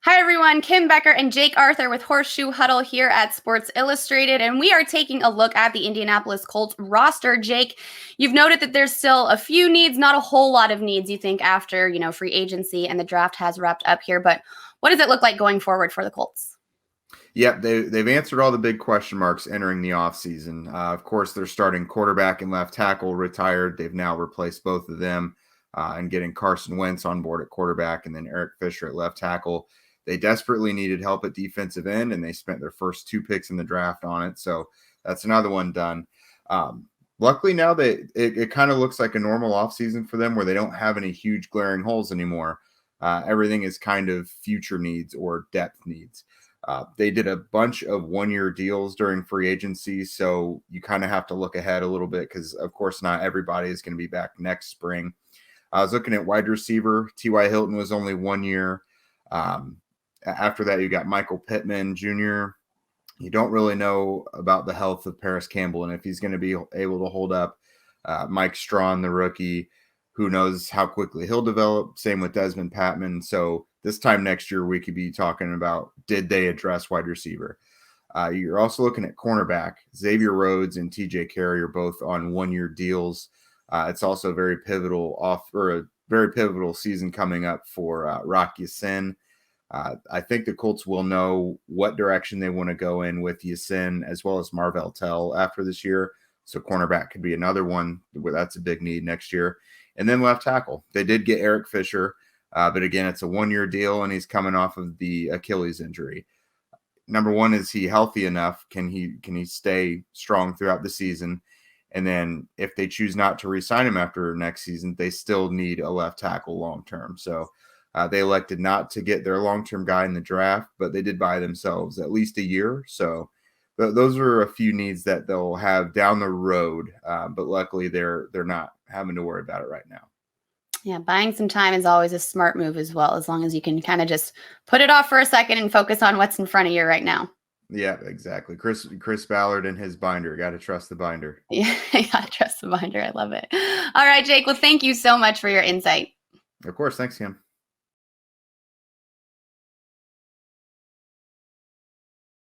Hi, everyone. Kim Becker and Jake Arthur with Horseshoe Huddle here at Sports Illustrated, and we are taking a look at the Indianapolis Colts roster. Jake, you've noted that there's still a few needs, not a whole lot of needs, you think, after, free agency and the draft has wrapped up here. But what does it look like going forward for the Colts? Yep, they've answered all the big question marks entering the offseason. Of course, they're starting quarterback and left tackle retired. They've now replaced both of them and getting Carson Wentz on board at quarterback and then Eric Fisher at left tackle. They desperately needed help at defensive end, and they spent their first 2 picks in the draft on it. So that's another one done. Luckily, now it kind of looks like a normal offseason for them where they don't have any huge glaring holes anymore. Everything is kind of future needs or depth needs. They did a bunch of one-year deals during free agency, so you kind of have to look ahead a little bit because, of course, not everybody is going to be back next spring. I was looking at wide receiver. T.Y. Hilton was only 1 year. After that, you got Michael Pittman Jr. You don't really know about the health of Paris Campbell and if he's going to be able to hold up. Mike Strawn, the rookie, who knows how quickly he'll develop. Same with Desmond Patman. So this time next year, we could be talking about, did they address wide receiver? You're also looking at cornerback. Xavier Rhodes and TJ Carey are both on 1-year deals. It's also a very pivotal season coming up for Rock Ya-Sin. I think the Colts will know what direction they want to go in with Ya-Sin as well as Marvell Tell after this year. So cornerback could be another one where that's a big need next year. And then left tackle. They did get Eric Fisher, but again, it's a 1-year deal, and he's coming off of the Achilles injury. Number one, is he healthy enough? Can he stay strong throughout the season? And then if they choose not to re-sign him after next season, they still need a left tackle long-term. So they elected not to get their long-term guy in the draft, but they did buy themselves at least a year. So those are a few needs that they'll have down the road, but luckily they're not having to worry about it right now. Yeah, buying some time is always a smart move as well, as long as you can kind of just put it off for a second and focus on what's in front of you right now. Yeah, exactly. Chris Ballard and his binder. Got to trust the binder. Yeah, I gotta trust the binder. I love it. All right, Jake. Well, thank you so much for your insight. Of course. Thanks, Kim.